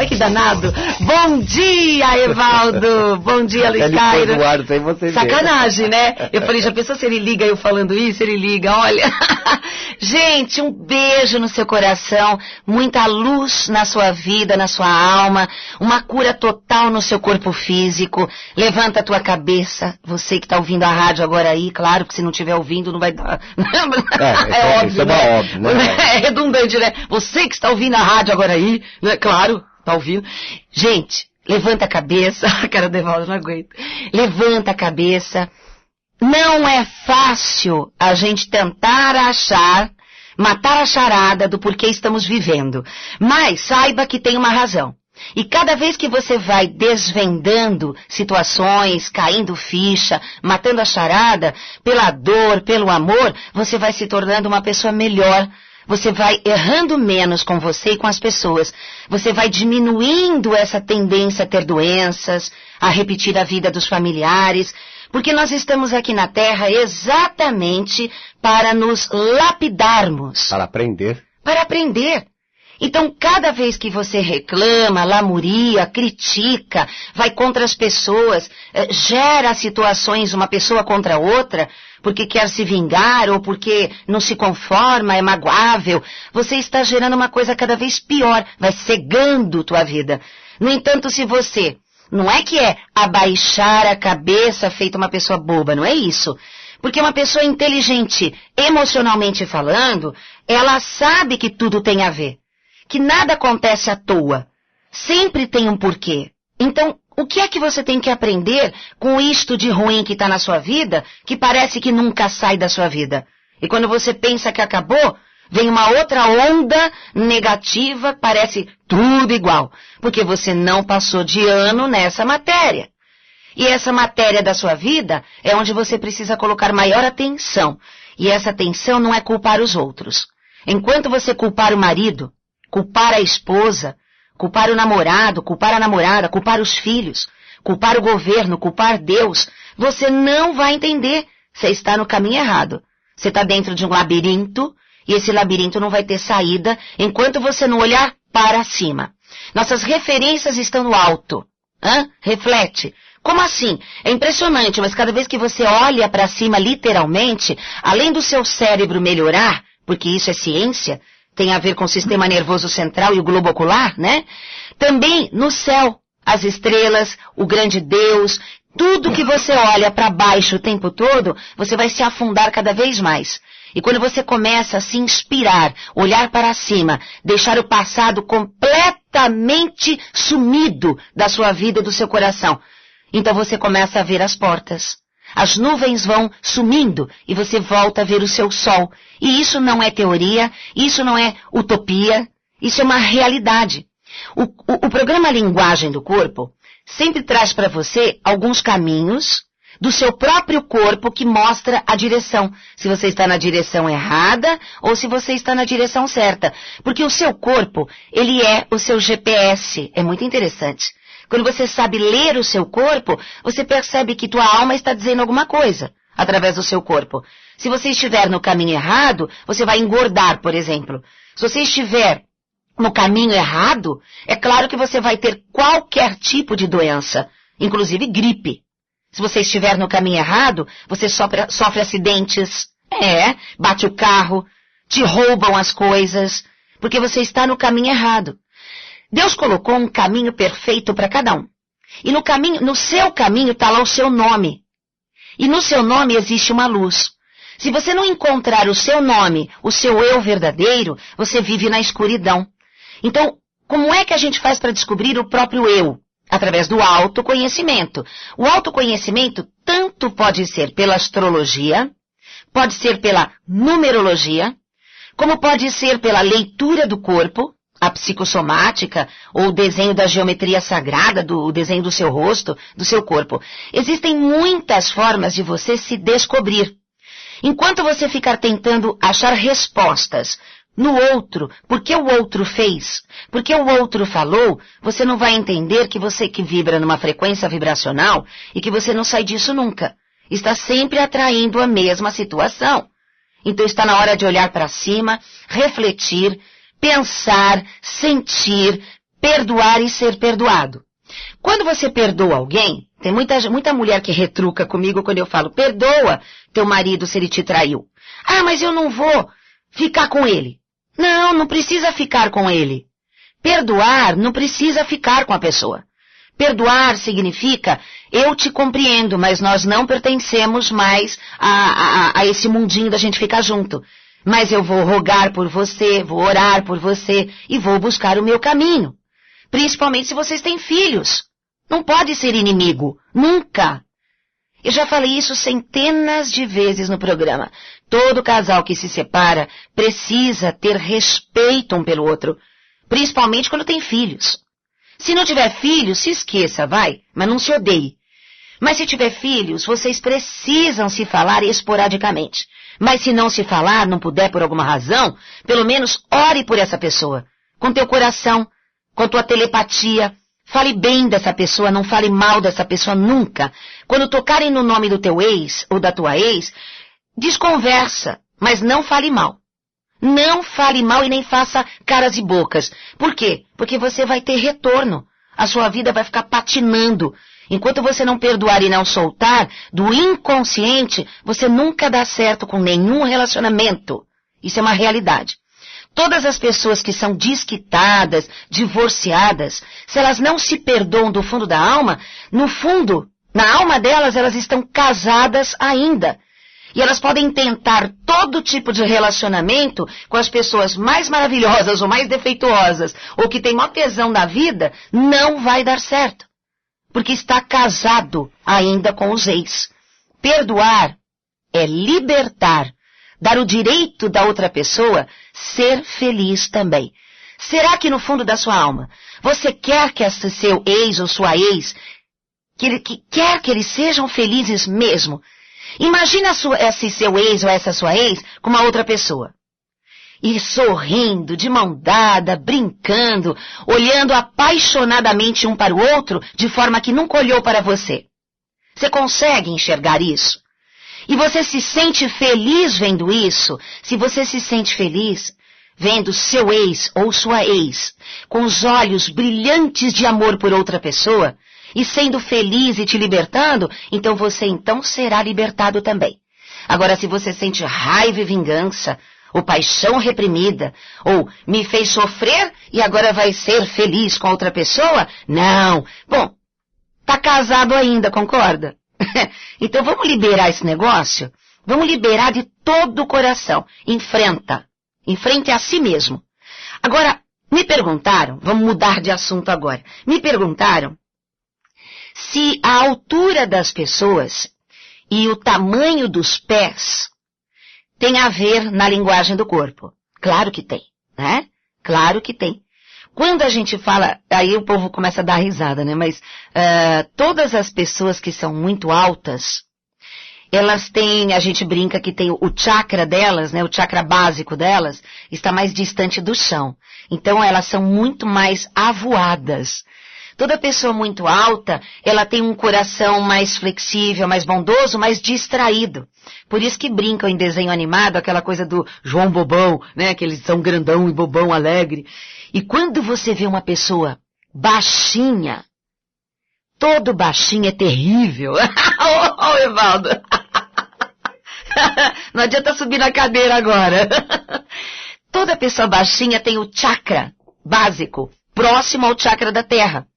Olha que danado. Bom dia, Evaldo. Bom dia, Luiz Cairo. Sacanagem, né? Eu falei, já pensou se ele liga eu falando isso? Ele liga, olha. Gente, um beijo no seu coração, muita luz na sua vida, na sua alma, uma cura total no seu corpo físico. Levanta a tua cabeça, você que está ouvindo a rádio agora aí, claro que se não estiver ouvindo não vai dar. É óbvio, isso né? É óbvio, né? É redundante, né? Você que está ouvindo a rádio agora aí, né? Claro, está ouvindo. Gente, levanta a cabeça, a cara do Evaldo, não aguento. Levanta a cabeça. Não é fácil a gente tentar matar a charada do porquê estamos vivendo. Mas saiba que tem uma razão. E cada vez que você vai desvendando situações, caindo ficha, matando a charada, pela dor, pelo amor, você vai se tornando uma pessoa melhor. Você vai errando menos com você e com as pessoas. Você vai diminuindo essa tendência a ter doenças, a repetir a vida dos familiares. Porque nós estamos aqui na Terra exatamente para nos lapidarmos. Para aprender. Para aprender. Então, cada vez que você reclama, lamuria, critica, vai contra as pessoas, gera situações uma pessoa contra a outra, porque quer se vingar ou porque não se conforma, é magoável, você está gerando uma coisa cada vez pior, vai cegando tua vida. No entanto, se você... Não é que é abaixar a cabeça feita uma pessoa boba, não é isso. Porque uma pessoa inteligente, emocionalmente falando, ela sabe que tudo tem a ver. Que nada acontece à toa. Sempre tem um porquê. Então, o que é que você tem que aprender com isto de ruim que está na sua vida, que parece que nunca sai da sua vida? E quando você pensa que acabou, vem uma outra onda negativa, parece tudo igual, porque você não passou de ano nessa matéria. E essa matéria da sua vida é onde você precisa colocar maior atenção. E essa atenção não é culpar os outros. Enquanto você culpar o marido, culpar a esposa, culpar o namorado, culpar a namorada, culpar os filhos, culpar o governo, culpar Deus, você não vai entender. Você está no caminho errado. Você está dentro de um labirinto, e esse labirinto não vai ter saída enquanto você não olhar para cima. Nossas referências estão no alto. Reflete. Como assim? É impressionante, mas cada vez que você olha para cima literalmente, além do seu cérebro melhorar, porque isso é ciência, tem a ver com o sistema nervoso central e o globo ocular, né? Também no céu, as estrelas, o grande Deus, tudo que você olha para baixo o tempo todo, você vai se afundar cada vez mais. E quando você começa a se inspirar, olhar para cima, deixar o passado completamente sumido da sua vida e do seu coração, então você começa a ver as portas. As nuvens vão sumindo e você volta a ver o seu sol. E isso não é teoria, isso não é utopia, isso é uma realidade. O programa Linguagem do Corpo sempre traz para você alguns caminhos do seu próprio corpo que mostra a direção. Se você está na direção errada ou se você está na direção certa. Porque o seu corpo, ele é o seu GPS. É muito interessante. Quando você sabe ler o seu corpo, você percebe que tua alma está dizendo alguma coisa através do seu corpo. Se você estiver no caminho errado, você vai engordar, por exemplo. Se você estiver no caminho errado, é claro que você vai ter qualquer tipo de doença, inclusive gripe. Se você estiver no caminho errado, você sofre acidentes, bate o carro, te roubam as coisas, porque você está no caminho errado. Deus colocou um caminho perfeito para cada um. E no seu caminho está lá o seu nome. E no seu nome existe uma luz. Se você não encontrar o seu nome, o seu eu verdadeiro, você vive na escuridão. Então, como é que a gente faz para descobrir o próprio eu? Através do autoconhecimento. O autoconhecimento tanto pode ser pela astrologia, pode ser pela numerologia, como pode ser pela leitura do corpo, a psicossomática, ou o desenho da geometria sagrada, o desenho do seu rosto, do seu corpo. Existem muitas formas de você se descobrir. Enquanto você ficar tentando achar respostas no outro, porque o outro fez, porque o outro falou, você não vai entender que você que vibra numa frequência vibracional e que você não sai disso nunca. Está sempre atraindo a mesma situação. Então está na hora de olhar para cima, refletir, pensar, sentir, perdoar e ser perdoado. Quando você perdoa alguém, tem muita mulher que retruca comigo quando eu falo, perdoa teu marido se ele te traiu. Ah, mas eu não vou ficar com ele. Não, não precisa ficar com ele. Perdoar não precisa ficar com a pessoa. Perdoar significa, eu te compreendo, mas nós não pertencemos mais a esse mundinho da gente ficar junto. Mas eu vou rogar por você, vou orar por você e vou buscar o meu caminho. Principalmente se vocês têm filhos. Não pode ser inimigo. Nunca. Eu já falei isso centenas de vezes no programa. Todo casal que se separa precisa ter respeito um pelo outro. Principalmente quando tem filhos. Se não tiver filhos, se esqueça, vai. Mas não se odeie. Mas se tiver filhos, vocês precisam se falar esporadicamente. Mas se não se falar, não puder por alguma razão, pelo menos ore por essa pessoa. Com teu coração, com tua telepatia. Fale bem dessa pessoa, não fale mal dessa pessoa nunca. Quando tocarem no nome do teu ex ou da tua ex, desconversa, mas não fale mal. Não fale mal e nem faça caras e bocas. Por quê? Porque você vai ter retorno. A sua vida vai ficar patinando. Enquanto você não perdoar e não soltar, do inconsciente, você nunca dá certo com nenhum relacionamento. Isso é uma realidade. Todas as pessoas que são desquitadas, divorciadas, se elas não se perdoam do fundo da alma, no fundo, na alma delas, elas estão casadas ainda. E elas podem tentar todo tipo de relacionamento com as pessoas mais maravilhosas ou mais defeituosas, ou que tem maior tesão na vida, não vai dar certo. Porque está casado ainda com os ex. Perdoar é libertar, dar o direito da outra pessoa ser feliz também. Será que no fundo da sua alma, você quer que esse seu ex ou sua ex, quer que eles sejam felizes mesmo? Imagina esse seu ex ou essa sua ex com uma outra pessoa. E sorrindo, de mão dada, brincando, olhando apaixonadamente um para o outro, de forma que nunca olhou para você. Você consegue enxergar isso? E você se sente feliz vendo isso? Se você se sente feliz vendo seu ex ou sua ex com os olhos brilhantes de amor por outra pessoa e sendo feliz e te libertando, então você será libertado também. Agora, se você sente raiva e vingança, ou paixão reprimida, ou me fez sofrer e agora vai ser feliz com outra pessoa, não. Bom, tá casado ainda, concorda? Então vamos liberar esse negócio? Vamos liberar de todo o coração. Enfrente a si mesmo. Agora, me perguntaram, vamos mudar de assunto agora. Me perguntaram se a altura das pessoas e o tamanho dos pés tem a ver na linguagem do corpo. Claro que tem, né? Claro que tem. Quando a gente fala, aí o povo começa a dar risada, né? Mas todas as pessoas que são muito altas, elas têm, a gente brinca que tem o chakra delas, né? O chakra básico delas está mais distante do chão. Então elas são muito mais avoadas. Toda pessoa muito alta, ela tem um coração mais flexível, mais bondoso, mais distraído. Por isso que brincam em desenho animado, aquela coisa do João Bobão, né? Que eles são grandão e bobão alegre. E quando você vê uma pessoa baixinha, todo baixinho é terrível. Ô, Evaldo. Não adianta subir na cadeira agora. Toda pessoa baixinha tem o chakra básico, próximo ao chakra da terra.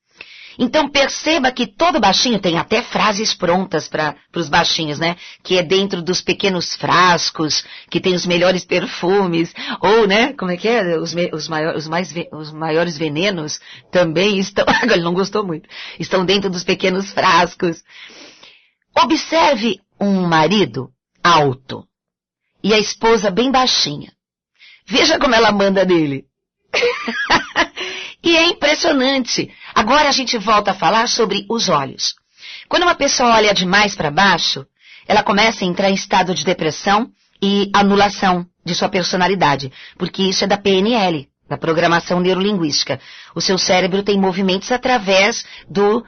Então perceba que todo baixinho tem até frases prontas para os baixinhos, né? Que é dentro dos pequenos frascos, que tem os melhores perfumes, ou, né? Como é que é? Os maiores venenos também estão... Agora ele não gostou muito. Estão dentro dos pequenos frascos. Observe um marido alto e a esposa bem baixinha. Veja como ela manda nele. E é impressionante. Agora a gente volta a falar sobre os olhos. Quando uma pessoa olha demais para baixo, ela começa a entrar em estado de depressão e anulação de sua personalidade, porque isso é da PNL, da programação neurolinguística. O seu cérebro tem movimentos através do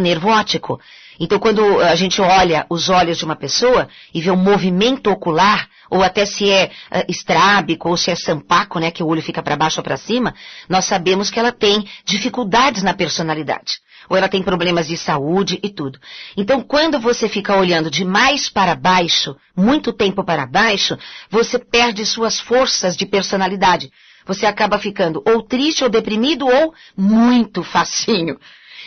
nervo óptico. Então, quando a gente olha os olhos de uma pessoa e vê um movimento ocular, ou até se é estrábico ou se é sampaco, né, que o olho fica para baixo ou para cima, nós sabemos que ela tem dificuldades na personalidade. Ou ela tem problemas de saúde e tudo. Então, quando você fica olhando de mais para baixo, muito tempo para baixo, você perde suas forças de personalidade. Você acaba ficando ou triste ou deprimido ou muito facinho.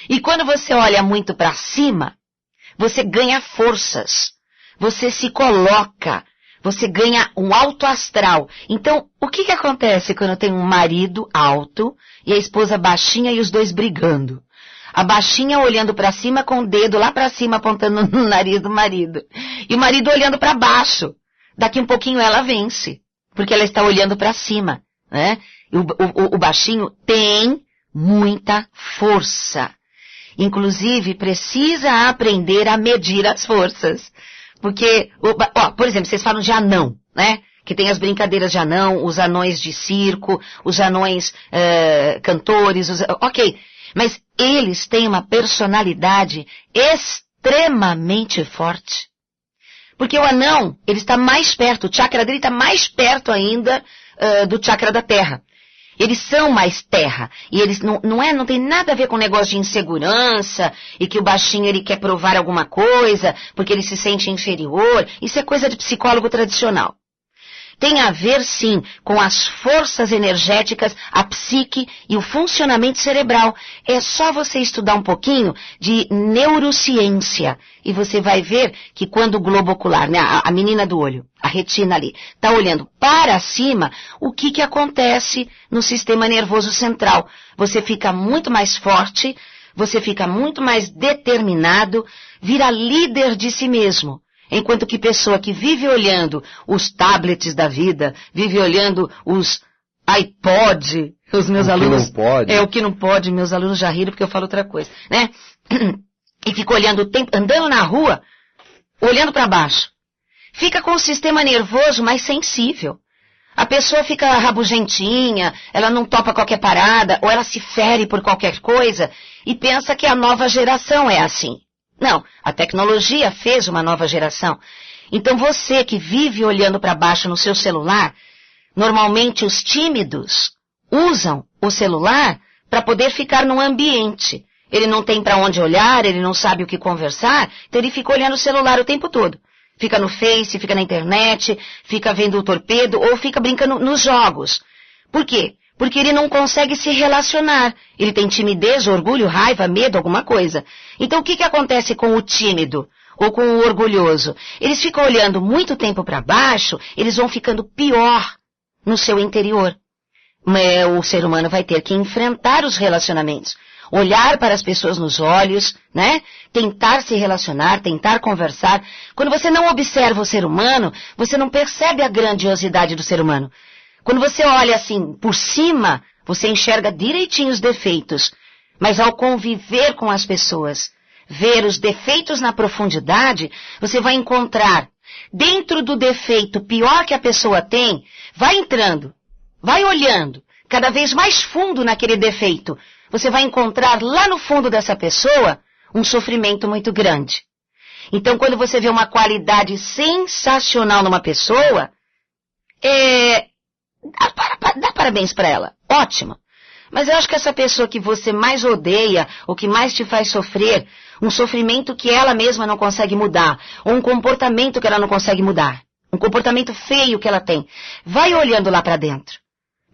E quando você olha muito para cima, você ganha forças. Você se coloca. Você ganha um alto astral. Então, o que acontece quando tem um marido alto e a esposa baixinha e os dois brigando? A baixinha olhando para cima com o dedo lá para cima apontando no nariz do marido. E o marido olhando para baixo. Daqui um pouquinho ela vence. Porque ela está olhando para cima, né? O baixinho tem muita força. Inclusive, precisa aprender a medir as forças. Porque, por exemplo, vocês falam de anão, né? Que tem as brincadeiras de anão, os anões de circo, os anões cantores, ok. Mas eles têm uma personalidade extremamente forte. Porque o anão, ele está mais perto, o chakra dele está mais perto ainda do chakra da terra. Eles são mais terra. E eles não tem nada a ver com negócio de insegurança e que o baixinho ele quer provar alguma coisa porque ele se sente inferior. Isso é coisa de psicólogo tradicional. Tem a ver, sim, com as forças energéticas, a psique e o funcionamento cerebral. É só você estudar um pouquinho de neurociência e você vai ver que quando o globo ocular, né, a menina do olho, a retina ali, está olhando para cima, o que acontece no sistema nervoso central? Você fica muito mais forte, você fica muito mais determinado, vira líder de si mesmo. Enquanto que pessoa que vive olhando os tablets da vida, vive olhando os iPod, os meus alunos... O que não pode. O que não pode, meus alunos já riram porque eu falo outra coisa, né? E fica olhando o tempo, andando na rua, olhando para baixo. Fica com o sistema nervoso mais sensível. A pessoa fica rabugentinha, ela não topa qualquer parada, ou ela se fere por qualquer coisa, e pensa que a nova geração é assim. Não, a tecnologia fez uma nova geração. Então você que vive olhando para baixo no seu celular, normalmente os tímidos usam o celular para poder ficar num ambiente. Ele não tem para onde olhar, ele não sabe o que conversar, então ele fica olhando o celular o tempo todo. Fica no Face, fica na internet, fica vendo o torpedo ou fica brincando nos jogos. Por quê? Porque ele não consegue se relacionar. Ele tem timidez, orgulho, raiva, medo, alguma coisa. Então o que acontece com o tímido ou com o orgulhoso? Eles ficam olhando muito tempo para baixo, eles vão ficando pior no seu interior. O ser humano vai ter que enfrentar os relacionamentos. Olhar para as pessoas nos olhos, né? Tentar se relacionar, tentar conversar. Quando você não observa o ser humano, você não percebe a grandiosidade do ser humano. Quando você olha assim por cima, você enxerga direitinho os defeitos. Mas ao conviver com as pessoas, ver os defeitos na profundidade, você vai encontrar dentro do defeito pior que a pessoa tem, vai entrando, vai olhando cada vez mais fundo naquele defeito. Você vai encontrar lá no fundo dessa pessoa um sofrimento muito grande. Então quando você vê uma qualidade sensacional numa pessoa, dá parabéns para ela, ótimo. Mas eu acho que essa pessoa que você mais odeia, ou que mais te faz sofrer, um sofrimento que ela mesma não consegue mudar, ou um comportamento que ela não consegue mudar, um comportamento feio que ela tem, vai olhando lá para dentro.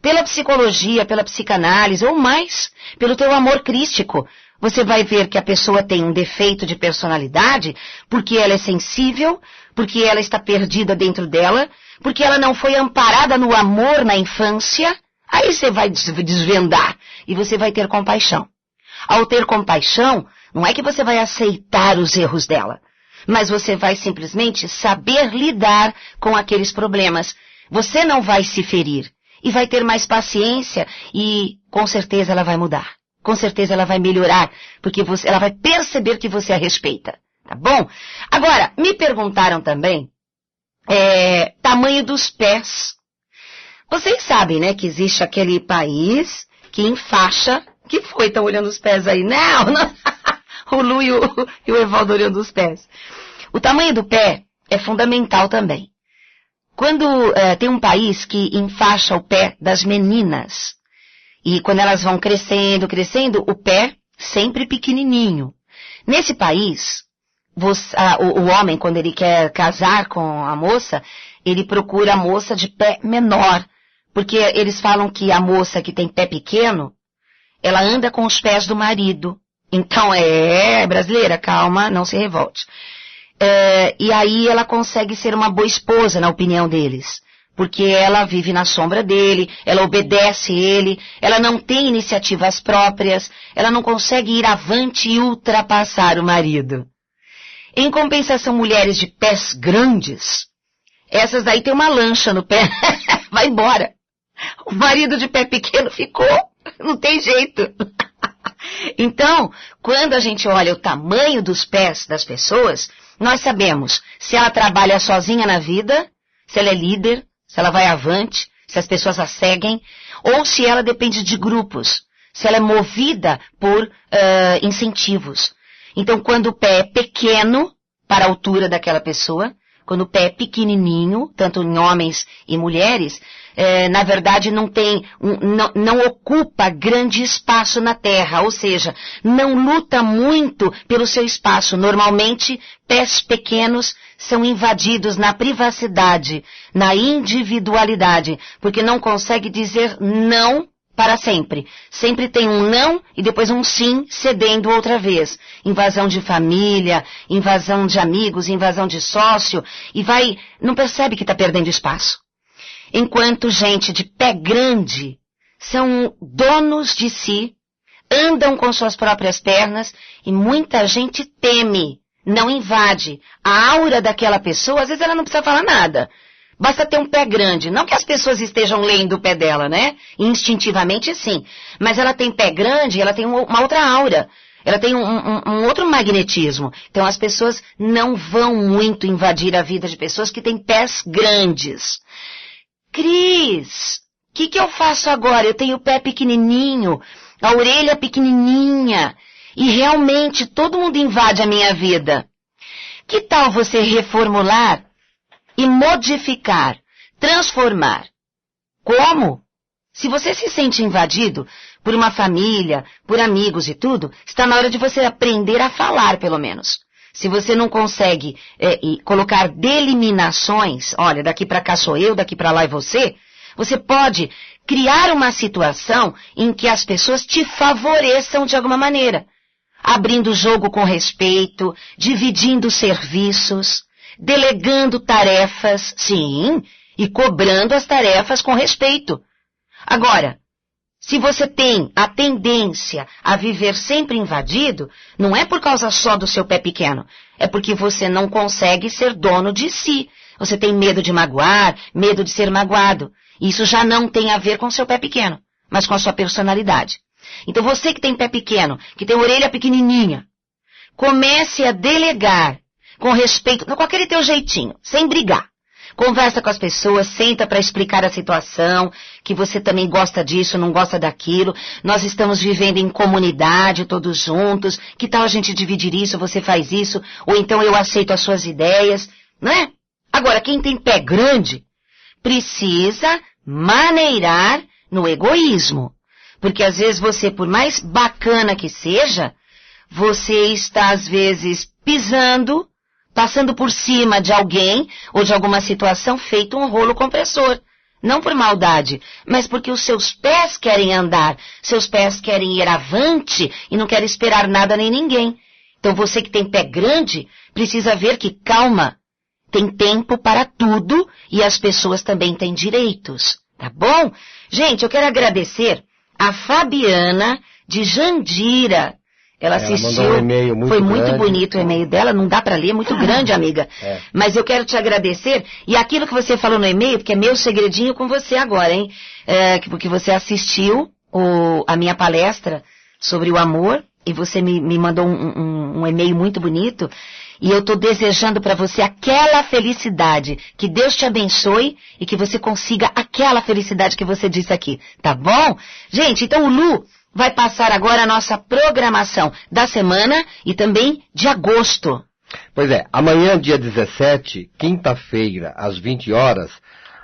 Pela psicologia, pela psicanálise, ou mais, pelo teu amor crístico, você vai ver que a pessoa tem um defeito de personalidade, porque ela é sensível, porque ela está perdida dentro dela, porque ela não foi amparada no amor na infância. Aí você vai desvendar e você vai ter compaixão. Ao ter compaixão, não é que você vai aceitar os erros dela, mas você vai simplesmente saber lidar com aqueles problemas. Você não vai se ferir e vai ter mais paciência e com certeza ela vai mudar. Com certeza ela vai melhorar, porque ela vai perceber que você a respeita. Tá bom? Agora, me perguntaram também tamanho dos pés. Vocês sabem, né, que existe aquele país que enfaixa... Que foi? Estão olhando os pés aí? Não. o Lu e o Evaldo olhando os pés. O tamanho do pé é fundamental também. Quando tem um país que enfaixa o pé das meninas, e quando elas vão crescendo, o pé sempre pequenininho. Nesse país, o homem, quando ele quer casar com a moça, ele procura a moça de pé menor, porque eles falam que a moça que tem pé pequeno, ela anda com os pés do marido. Então, brasileira, calma, não se revolte. E aí ela consegue ser uma boa esposa, na opinião deles. Porque ela vive na sombra dele, ela obedece ele, ela não tem iniciativas próprias, ela não consegue ir avante e ultrapassar o marido. Em compensação, mulheres de pés grandes, essas daí tem uma lancha no pé, vai embora. O marido de pé pequeno ficou, não tem jeito. Então, quando a gente olha o tamanho dos pés das pessoas, nós sabemos se ela trabalha sozinha na vida, se ela é líder, se ela vai avante, se as pessoas a seguem, ou se ela depende de grupos, se ela é movida por incentivos. Então, quando o pé é pequeno para a altura daquela pessoa, quando o pé é pequenininho, tanto em homens e mulheres, na verdade não ocupa grande espaço na terra, ou seja, não luta muito pelo seu espaço. Normalmente, pés pequenos são invadidos na privacidade, na individualidade, porque não consegue dizer não para sempre. Sempre tem um não e depois um sim cedendo outra vez. Invasão de família, invasão de amigos, invasão de sócio, e não percebe que está perdendo espaço. Enquanto gente de pé grande são donos de si, andam com suas próprias pernas e muita gente teme, não invade. A aura daquela pessoa, às vezes ela não precisa falar nada. Basta ter um pé grande. Não que as pessoas estejam lendo o pé dela, né? Instintivamente sim. Mas ela tem pé grande, ela tem uma outra aura. Ela tem um outro magnetismo. Então as pessoas não vão muito invadir a vida de pessoas que têm pés grandes. Cris, o que eu faço agora? Eu tenho o pé pequenininho, a orelha pequenininha, e realmente todo mundo invade a minha vida. Que tal você reformular e modificar, transformar? Como? Se você se sente invadido por uma família, por amigos e tudo, está na hora de você aprender a falar, pelo menos. Se você não consegue colocar delimitações, olha, daqui para cá sou eu, daqui para lá é você pode criar uma situação em que as pessoas te favoreçam de alguma maneira. Abrindo o jogo com respeito, dividindo serviços, delegando tarefas, sim, e cobrando as tarefas com respeito. Agora, se você tem a tendência a viver sempre invadido, não é por causa só do seu pé pequeno, é porque você não consegue ser dono de si. Você tem medo de magoar, medo de ser magoado. Isso já não tem a ver com o seu pé pequeno, mas com a sua personalidade. Então você que tem pé pequeno, que tem orelha pequenininha, comece a delegar com respeito, com aquele teu jeitinho, sem brigar. Conversa com as pessoas, senta para explicar a situação, que você também gosta disso, não gosta daquilo. Nós estamos vivendo em comunidade, todos juntos. Que tal a gente dividir isso, você faz isso, ou então eu aceito as suas ideias, não é? Agora, quem tem pé grande precisa maneirar no egoísmo. Porque às vezes você, por mais bacana que seja, você está às vezes pisando, passando por cima de alguém ou de alguma situação, feito um rolo compressor. Não por maldade, mas porque os seus pés querem andar, seus pés querem ir avante e não querem esperar nada nem ninguém. Então você que tem pé grande, precisa ver que, calma, tem tempo para tudo e as pessoas também têm direitos, tá bom? Gente, eu quero agradecer a Fabiana de Jandira. Ela assistiu, mandou um e-mail muito foi muito grande. bonito o e-mail dela, não dá para ler, é muito grande, amiga. Mas eu quero te agradecer, e aquilo que você falou no e-mail, porque é meu segredinho com você agora, hein? Porque você assistiu a minha palestra sobre o amor, e você me mandou um e-mail muito bonito, e eu estou desejando para você aquela felicidade, que Deus te abençoe e que você consiga aquela felicidade que você disse aqui, tá bom? Gente, então o Lu vai passar agora a nossa programação da semana e também de agosto. Pois é, amanhã, dia 17, quinta-feira, às 20 horas,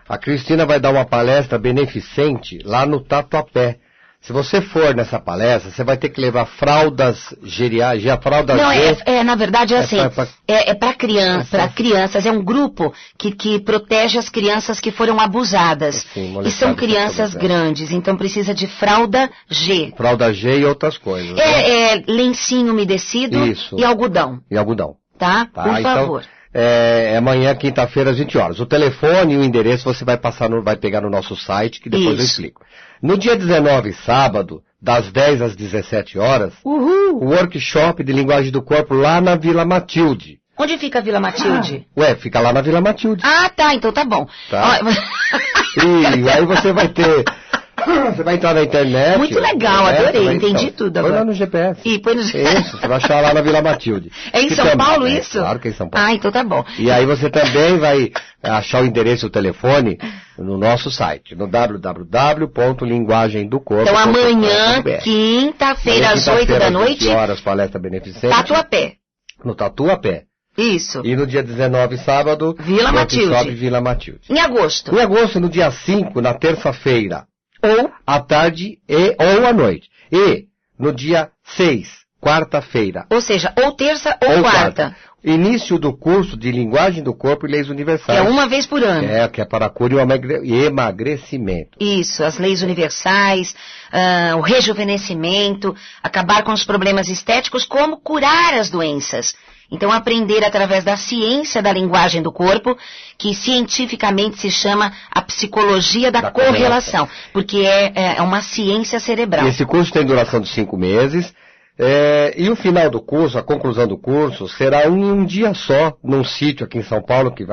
a Cristina vai dar uma palestra beneficente lá no Tatuapé. Se você for nessa palestra, você vai ter que levar fraldas geriátricas, fraldas... Não, na verdade é assim, para crianças, é um grupo que protege as crianças que foram abusadas. Sim, e são crianças grandes, então precisa de fralda G. Fralda G e outras coisas. Lencinho umedecido. Isso. E algodão. Tá? Por favor. É amanhã, quinta-feira, às 20 horas. O telefone e o endereço você vai pegar no nosso site, que depois eu explico. No dia 19, sábado, das 10 às 17 horas, o workshop de linguagem do corpo lá na Vila Matilde. Onde fica a Vila Matilde? Fica lá na Vila Matilde. Ah, tá, então tá bom. Tá. E aí você vai ter... Você vai entrar na internet. Muito legal, adorei, entendi tudo agora. Põe lá no GPS. Põe no GPS. Isso, você vai achar lá na Vila Matilde. É em São Paulo isso? Claro que é em São Paulo. Ah, então tá bom. E aí você também vai achar o endereço e o telefone no nosso site, no www.linguagemdocorpo.com.br. Então amanhã, quinta-feira, às 8 da noite. 20 horas, palestra beneficente. Tatuapé. No Tatuapé. Isso. E no dia 19, sábado, Vila Matilde. Vila Matilde. Em agosto. Em agosto, no dia 5, na terça-feira. Ou à tarde ou à noite. E no dia 6, quarta-feira. Ou seja, ou terça ou quarta. Início do curso de linguagem do corpo e leis universais. Que é uma vez por ano. Que é para a cura e emagrecimento. Isso, as leis universais, o rejuvenescimento, acabar com os problemas estéticos, como curar as doenças. Então, aprender através da ciência da linguagem do corpo, que cientificamente se chama a psicologia da correlação, porque é uma ciência cerebral. E esse curso tem duração de 5 meses, e o final do curso, a conclusão do curso, será um dia só, num sítio aqui em São Paulo, que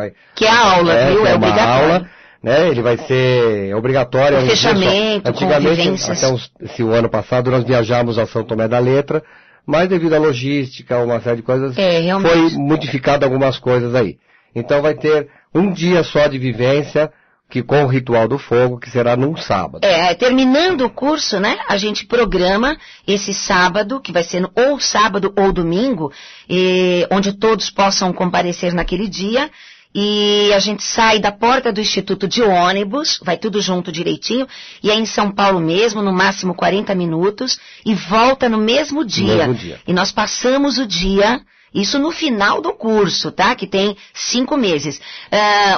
é a aula, viu? É obrigatório. Aula, né? Ele vai ser obrigatório. O fechamento, convivências. Até o ano passado, nós viajamos a São Tomé da Letra, mas devido à logística, uma série de coisas, foi modificado algumas coisas aí. Então vai ter um dia só de vivência, com o ritual do fogo, que será num sábado. Terminando o curso, né, a gente programa esse sábado, que vai ser ou sábado ou domingo, onde todos possam comparecer naquele dia. E a gente sai da porta do Instituto de ônibus, vai tudo junto direitinho, e é em São Paulo mesmo, no máximo 40 minutos, e volta no mesmo dia. E nós passamos o dia, isso no final do curso, tá? Que tem 5 meses.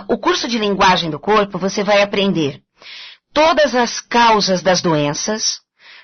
O curso de linguagem do corpo, você vai aprender todas as causas das doenças,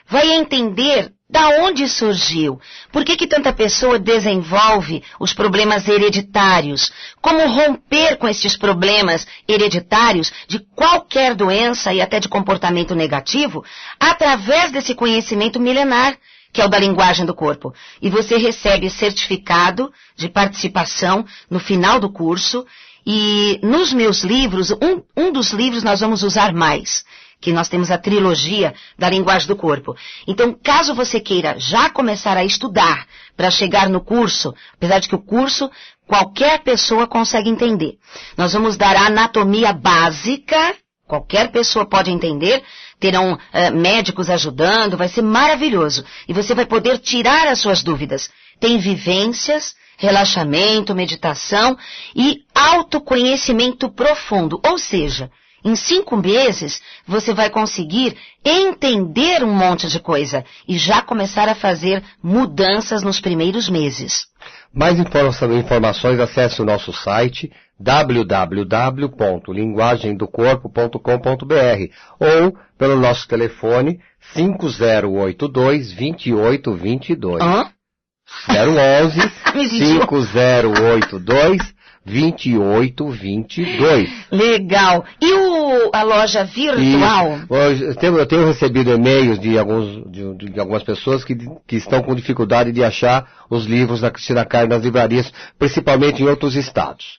vai entender da onde surgiu, por que tanta pessoa desenvolve os problemas hereditários, como romper com estes problemas hereditários de qualquer doença e até de comportamento negativo, através desse conhecimento milenar, que é o da linguagem do corpo. E você recebe certificado de participação no final do curso, e nos meus livros, um dos livros nós vamos usar mais, que nós temos a trilogia da linguagem do corpo. Então, caso você queira já começar a estudar para chegar no curso, apesar de que o curso qualquer pessoa consegue entender, nós vamos dar a anatomia básica, qualquer pessoa pode entender, terão médicos ajudando, vai ser maravilhoso. E você vai poder tirar as suas dúvidas. Tem vivências, relaxamento, meditação e autoconhecimento profundo, ou seja, em 5 meses, você vai conseguir entender um monte de coisa e já começar a fazer mudanças nos primeiros meses. Mais informações, acesse o nosso site www.linguagemdocorpo.com.br ou pelo nosso telefone 5082-2822. 011 5082 2822. Legal. E a loja virtual? Eu tenho recebido e-mails de algumas pessoas que estão com dificuldade de achar os livros da Cristina Cairo nas livrarias, principalmente em outros estados.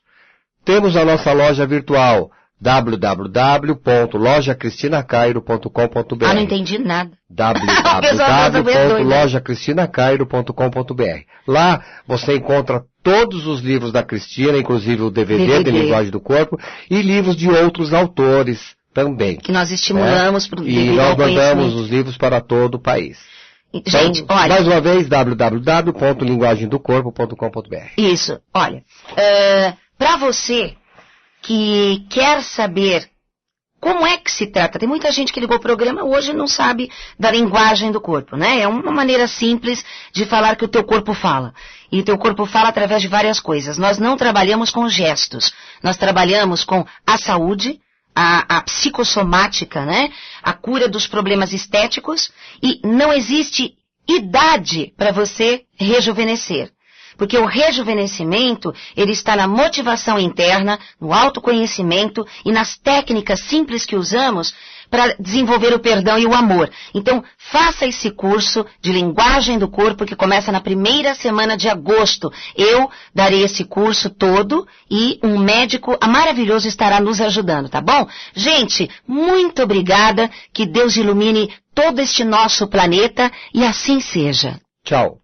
Temos a nossa loja virtual, www.lojacristinacairo.com.br. Não entendi nada. www.lojacristinacairo.com.br. Lá você encontra todos os livros da Cristina, inclusive o DVD de Linguagem do Corpo, e livros de outros autores também. Que nós estimulamos para o E nós mandamos os livros para todo o país. Gente, então, olha... Mais uma vez, www.linguagemdocorpo.com.br. Isso, olha, para você que quer saber como é que se trata, tem muita gente que ligou o programa hoje e não sabe da linguagem do corpo, né? É uma maneira simples de falar que o teu corpo fala. E o teu corpo fala através de várias coisas. Nós não trabalhamos com gestos, nós trabalhamos com a saúde, a psicossomática, né? A cura dos problemas estéticos, e não existe idade para você rejuvenescer. Porque o rejuvenescimento, ele está na motivação interna, no autoconhecimento e nas técnicas simples que usamos para desenvolver o perdão e o amor. Então, faça esse curso de linguagem do corpo que começa na primeira semana de agosto. Eu darei esse curso todo e um médico maravilhoso estará nos ajudando, tá bom? Gente, muito obrigada, que Deus ilumine todo este nosso planeta e assim seja. Tchau.